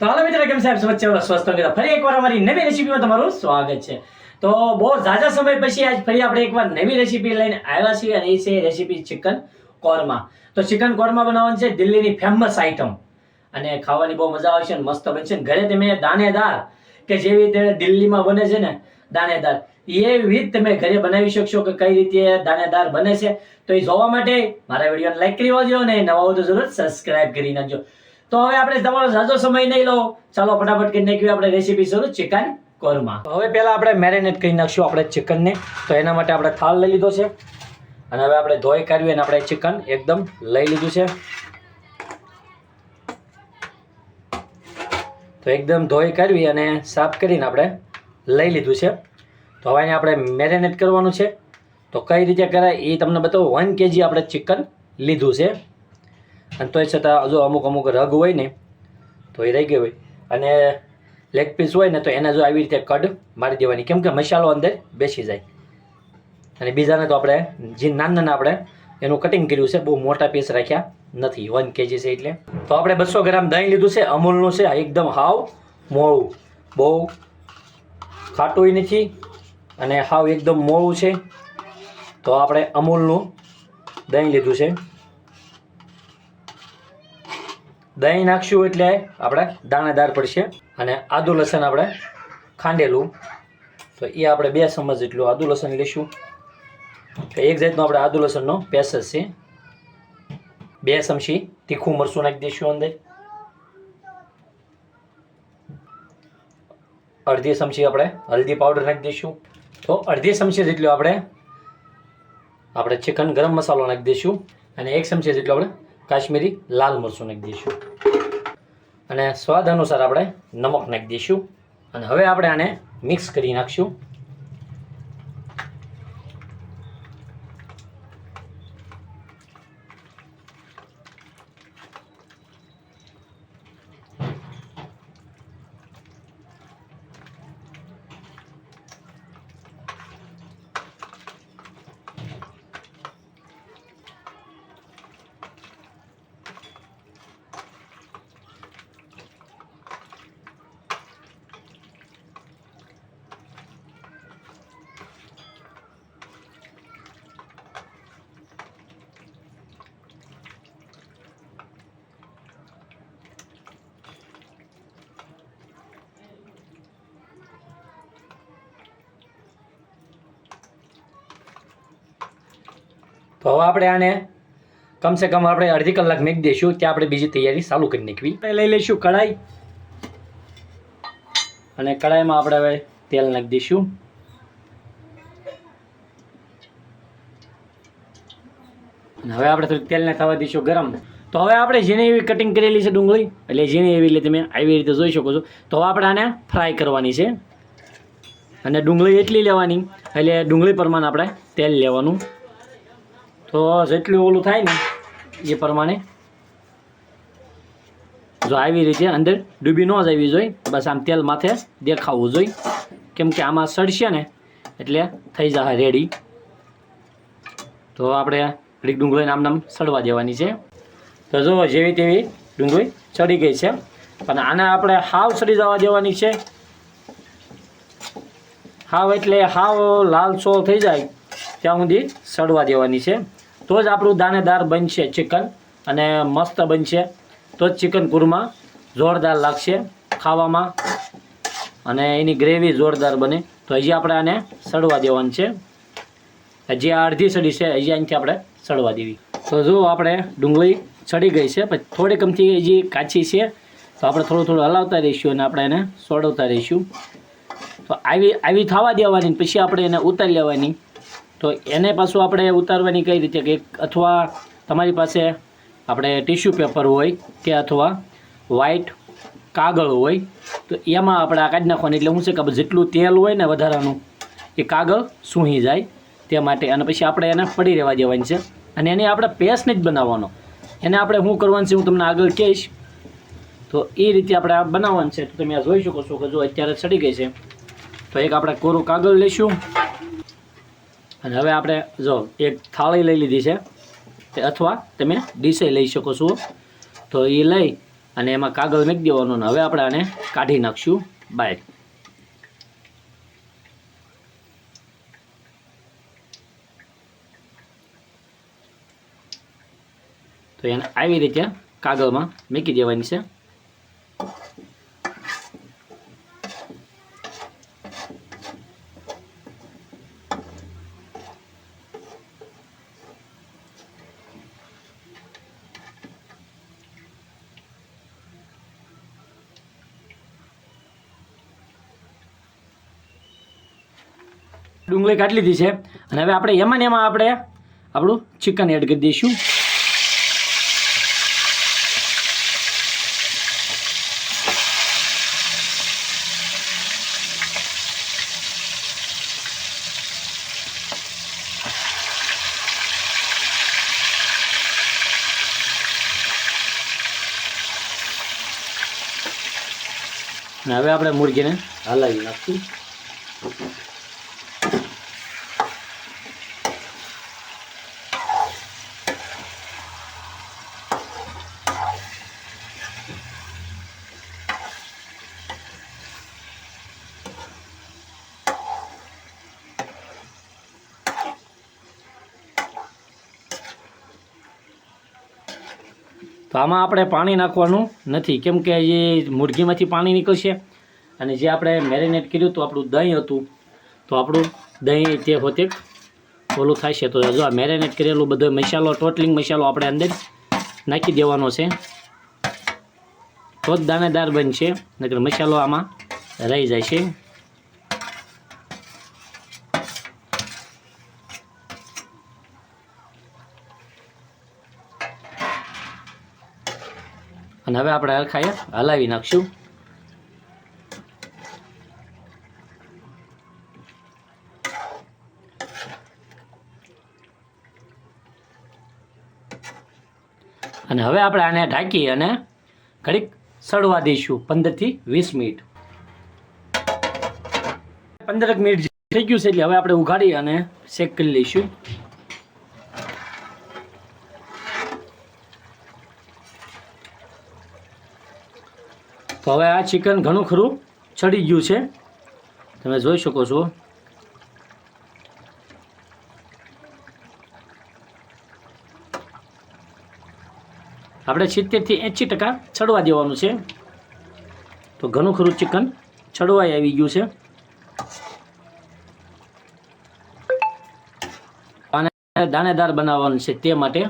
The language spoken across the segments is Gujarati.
તો હાલો મિત્રો, કેમ સાહેબ સ્વસ્થ મિત્રો ફરી એકવાર અમારી નવી રેસીપીમાં તમારું સ્વાગત છે। તો બહુ ઝાઝા સમય પછી આજ ફરી આપણે એકવાર નવી રેસીપી લઈને આવ્યા છીએ અને એ છે રેસીપી ચિકન કોરમા। તો ચિકન કોરમા બનાવવાની છે દિલ્હીની ફેમસ આઈટમ અને ખાવાની બહુ મજા આવશે અને મસ્ત બનશે। ઘરે તમે દાણેદાર કે જેવી રીતે દિલ્હીમાં બને છે ને દાણેદાર, એવી જ તમે ઘરે બનાવી શકશો કે કઈ રીતે દાણેદાર બને છે। તો એ જોવા માટે મારા વિડીયોને લાઈક કરી દેજો અને નવા હો તો જરૂર સબસ્ક્રાઇબ કરી નાખજો। તો હવે આપણે તમારો ઝાઝો સમય નહીં લો, ચાલો ફટાફટ કરી નાખીએ આપણે રેસીપી શરૂ ચિકન કોરમા। હવે પહેલા આપણે મેરિનેટ કરી નાખશું આપણે ચિકનને। તો એના માટે આપણે થાળ લઈ લીધો છે અને હવે આપણે ધોઈ કાઢવી અને આપણે ચિકન એકદમ લઈ લીધું છે। તો એકદમ ધોઈ કાઢવી અને સાફ કરીને આપણે લઈ લીધું છે। તો હવે એને આપણે મેરિનેટ કરવાનું છે। તો કઈ રીતે કરાય એ તમને બતાવું। 1 kg આપણે ચિકન લીધું છે અને તોય છતાં જો અમુક રગ હોય ને તો એ રહી ગઈ હોય અને લેગ પીસ હોય ને તો એને જો આવી રીતે કડ મારી દેવાની, કેમ કે મસાલો અંદર બેસી જાય। અને બીજાને તો આપણે જે નાના આપણે એનું કટિંગ કર્યું છે, બહુ મોટા પીસ રાખ્યા નથી, 1 kg છે એટલે। તો આપણે 200 ગ્રામ દહીં લીધું છે, અમૂલનું છે, એકદમ હાવ મોળું, બહુ ખાટું નથી અને હાવ એકદમ મોળું છે। તો આપણે અમૂલનું દહીં લીધું છે। દહીં નાખશું એટલે આપણે દાણેદાર પડશે। અને આદુ લસણ આપણે ખાંડેલું, તો એ આપણે 2 ચમચ જેટલું આદુ લસણ લઈશું। તો એક જાતનો આપણે આદુ લસણનો પેસ્ટ છે। 2 ચમચી તીખું મરચું નાખી દઈશું અંદર। અડધી ચમચી આપણે હલ્દી પાવડર નાખી દઈશું। તો અડધી ચમચી જેટલું આપણે ચિકન ગરમ મસાલો નાખી દઈશું અને 1 ચમચી જેટલું આપણે કાશ્મીરી લાલ મરચું નાખી દઈશું અને સ્વાદ અનુસાર આપણે નમક નાખી દઈશું અને હવે આપણે આને મિક્સ કરી નાખશું। તો હવે આપણે આને કમસે કમ આપણે અડધી કલાક મૂકી દઈશું, ત્યાં આપણે બીજી તૈયારી ચાલુ કરી નાખવી। લઈ લઈશું કઢાઈ અને કઢાઈમાં આપણે હવે તેલ નાખી દઈશું અને હવે આપણે થોડું તેલને થવા દઈશું ગરમ। તો હવે આપણે ઝીણી એવી કટિંગ કરેલી છે ડુંગળી, એટલે ઝીણી એવી એટલે તમે આવી રીતે જોઈ શકો છો। તો હવે આપણે આને ફ્રાય કરવાની છે અને ડુંગળી એટલી લેવાની એટલે ડુંગળી પ્રમાણે આપણે તેલ લેવાનું। તો જેટલું ઓલું થાય ને એ પ્રમાણે જો આવી રીતે અંદર ડૂબી ન જવી જોઈએ, બસ આમ તેલ માથે દેખાવું જોઈએ, કેમ કે આમાં સડશે ને એટલે થઈ જશે રેડી। તો આપણે ઘડીક ડુંગળીને આમ સડવા દેવાની છે। તો જો જેવી તેવી ડુંગળી ચડી ગઈ છે પણ આને આપણે હાવ સડી જવા દેવાની છે। હાવ એટલે હાવ લાલચો થઈ જાય ત્યાં સુધી સડવા દેવાની છે, તો જ આપણું દાણેદાર બનશે ચિકન અને મસ્ત બનશે। તો જ ચિકન કુરમા જોરદાર લાગશે ખાવામાં અને એની ગ્રેવી જોરદાર બને। તો હજી આપણે આને સડવા દેવાનું છે, હજી આ અડધી સડી છે, હજી અહીંથી આપણે સડવા દેવી। તો જો આપણે ડુંગળી સડી ગઈ છે, પછી થોડીક અમથી હજી કાચી છે, તો આપણે થોડું હલાવતા રહીશું અને આપણે એને સોડવતા રહીશું। તો આવી થવા દેવાની, પછી આપણે એને ઉતારી લેવાની। તો એને પાછું આપણે ઉતારવાની કઈ રીતે કે અથવા તમારી પાસે આપણે ટીશ્યુ પેપર હોય કે અથવા વ્હાઈટ કાગળ હોય તો એમાં આપણે આ કાઢી નાખવાની, એટલે શું છે કે જેટલું તેલ હોય ને વધારાનું એ કાગળ સૂંઘી જાય તે માટે। અને પછી આપણે એને પડી રહેવા દેવાની છે અને એને આપણે પેસ્ટ નહીં જ બનાવવાનો, એને આપણે શું કરવાનું છે હું તમને આગળ કહીશ। તો એ રીતે આપણે આ બનાવવાનું છે। તો તમે આ જોઈ શકો છો કે જો અત્યારે સડી ગઈ છે, તો એક આપણે કોરું કાગળ લઈશું અને હવે આપણે જો એક થાળી લઈ લીધી છે, અથવા તમે ડીશે લઈ શકો છો। તો એ લઈ અને એમાં કાગળ મૂકી દેવાનો. હવે આપણે આને કાઢી નાખશું બહાર. તો એને આવી રીતે કાગળમાં મૂકી દેવાની છે. ડુંગળી કાઢી લીધી છે અને હવે આપણે એમાં ને એમાં આપણે આપણું ચિકન એડ કરી દઈશું. અને હવે આપણે મુરગીને હલાવી નાખશું. તો આમાં આપણે પાણી નાખવાનું નથી, કેમ કે એ મુરગીમાંથી પાણી નીકળશે અને જે આપણે મેરિનેટ કર્યું હતું આપણું દહીં હતું, તો આપણું દહીં તે હોતે ઓલું થાય છે. તો જો આ મેરિનેટ કરેલું બધો મસાલો, ટોટલિંગ મસાલો આપણે અંદર નાખી દેવાનો છે, તો જ દાણેદાર બનશે, નહીંતર મસાલો આમાં રહી જાય છે. અને હવે આપણે હરખાએ હલાવી નાખશું. અને હવે આપણે આને ઢાંકી અને ઘડીક સડવા દઈશું 15 થી 20 મિનિટ. 15 મિનિટ થઈ ગયું છે એટલે હવે આપણે ઉઘાડી અને શેક કરી લઈશું. તો હવે આ ચિકન ઘણું ખરું ચડી ગયું છે, તમે જોઈ શકો છો. આપણે 70 થી 80% ચડવા દેવાનું છે. તો ઘણું ખરું ચિકન ચડવાઈ આવી ગયું છે. અને દાણેદાર બનાવવાનું છે તે માટે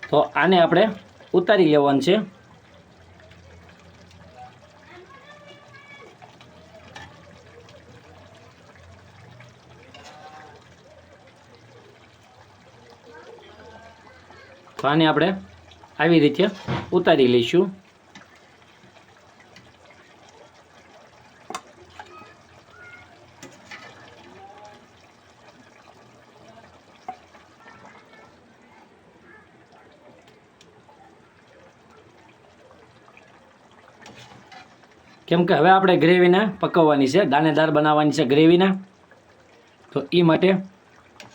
તો આને આપણે ઉતારી લેવાનું છે. તો આને આપણે આવી રીતે ઉતારી લઈશું. કેમ કે હવે આપણે ગ્રેવીને પકવવાની છે, દાણેદાર બનાવવાની છે ગ્રેવીને. તો એ માટે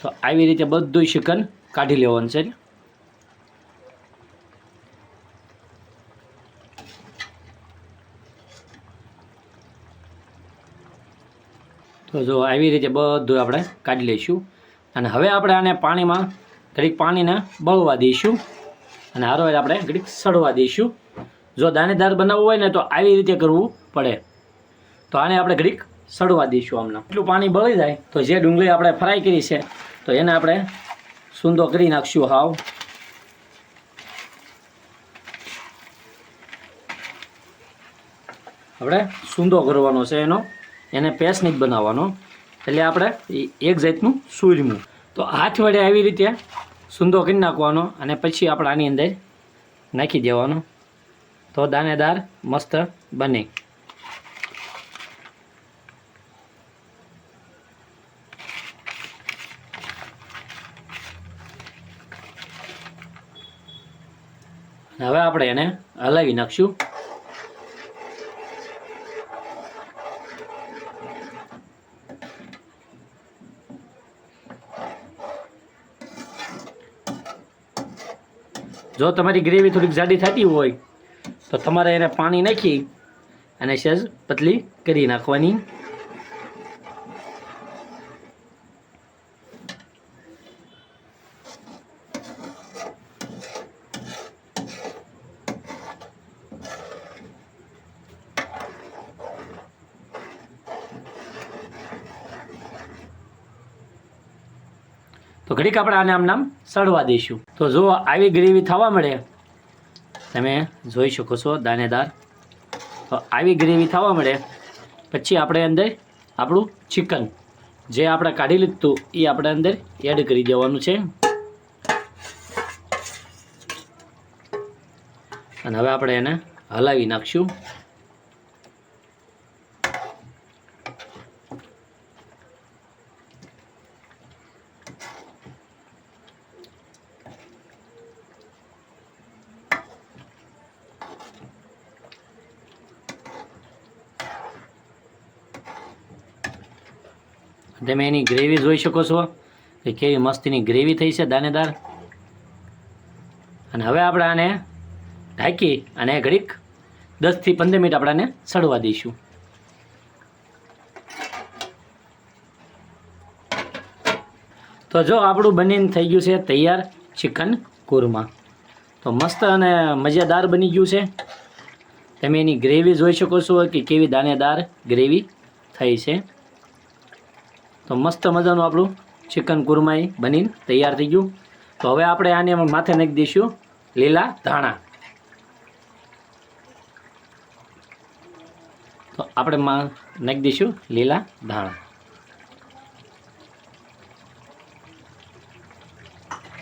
તો આવી રીતે બધું ચિકન કાઢી લેવાનું છે. તો જો આવી રીતે બધું આપણે કાઢી લઈશું. અને હવે આપણે આને પાણીમાં ઘડીક પાણીને બળવા દઈશું અને હારો આપણે ઘડીક સડવા દઈશું. જો દાણેદાર બનાવવું હોય ને તો આવી રીતે કરવું પડે. તો આને આપણે ઘડીક સડવા દઈશું. આમના એટલું પાણી બળી જાય તો જે ડુંગળી આપણે ફ્રાય કરી છે તો એને આપણે સૂંદો કરી નાખશું. હાવ આપણે સૂંદો કરવાનો છે એનો, એને પેસ્ટ નહીં બનાવવાનો. એટલે આપણે એક જાતનું સૂરમું. તો હાથ વડે આવી રીતે સૂંદો કરી નાખવાનો અને પછી આપણે આની અંદર નાખી દેવાનો, તો દાણેદાર મસ્ત બને. હવે આપણે એને હલાવી નાખશું. જો તમારી ગ્રેવી થોડીક જાડી થતી હોય તો તમારે એને પાણી નાખી અને સહેજ પતલી કરી નાખવાની. તો ઘડીક આપણે આને આમ નામ સડવા દઈશું. તો જો આવી ગ્રેવી થવા મળે, તમે જોઈ શકો છો દાણેદાર. તો આવી ગ્રેવી થવા મળે પછી આપણે અંદર આપણું ચિકન જે આપણે કાઢી લીધું એ આપણે અંદર એડ કરી દેવાનું છે. અને હવે આપણે એને હલાવી નાખશું. તમે એની ગ્રેવી જોઈ શકો છો કે કેવી મસ્તીની ગ્રેવી થઈ છે દાણેદાર. અને હવે આપણે આને ઢાંકી અને ઘડીક 10 થી 15 મિનિટ આપણે આને સડવા દઈશું. તો જો આપણું બનીને થઈ ગયું છે તૈયાર ચિકન કુરમા. તો મસ્ત અને મજેદાર બની ગયું છે. તમે એની ગ્રેવી જોઈ શકો છો કે કેવી દાણેદાર ગ્રેવી થઈ છે. તો મસ્ત મજાનું આપણું ચિકન કુરમાઈ બનીને તૈયાર થઈ ગયું. તો હવે આપણે આને માથે નાખી દઈશું લીલા ધાણા. તો આપણે નાખી દઈશું લીલા ધાણા.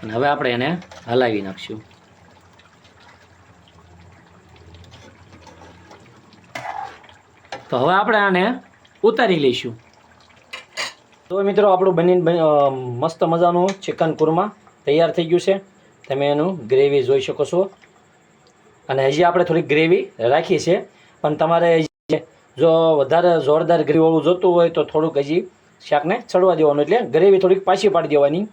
અને હવે આપણે એને હલાવી નાખશું. તો હવે આપણે આને ઉતારી લઈશું. તો મિત્રો આપણું બનીને મસ્ત મજાનું ચિકન કુરમા તૈયાર થઈ ગયું છે. તમે એનું ગ્રેવી જોઈ શકો છો. અને હજી આપણે થોડીક ગ્રેવી રાખી છે, પણ તમારે જો વધારે જોરદાર ગ્રેવીવાળું જોતું હોય તો થોડુંક હજી શાકને ચડવા દેવાનું, એટલે ગ્રેવી થોડીક પાછી પાડી દેવાની.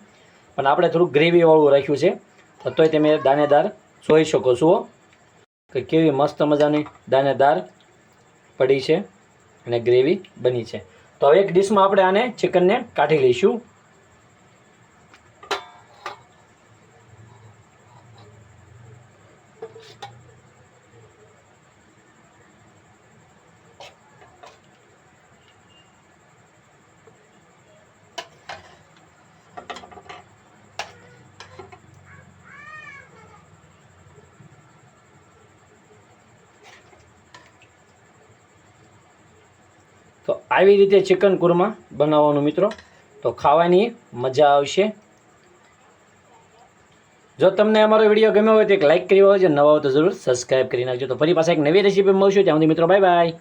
પણ આપણે થોડુંક ગ્રેવીવાળું રાખ્યું છે. તો તોય તમે દાણેદાર જોઈ શકો છો કે કેવી મસ્ત મજાની દાણેદાર પડી છે અને ગ્રેવી બની છે. તો હવે એક ડીશમાં આપણે આને ચિકનને કાઢી લઈશું. તો આવી રીતે ચિકન કુરમા બનાવવાનું મિત્રો, તો ખાવાની મજા આવશે. જો તમને અમારો વિડીયો ગમ્યો હોય તો એક લાઇક કરી હોય, નવા હોય તો જરૂર સબસ્ક્રાઈબ કરી નાખજો. તો ફરી પાછા એક નવી રેસીપી મળશું. ત્યાં સુધી મિત્રો બાય બાય.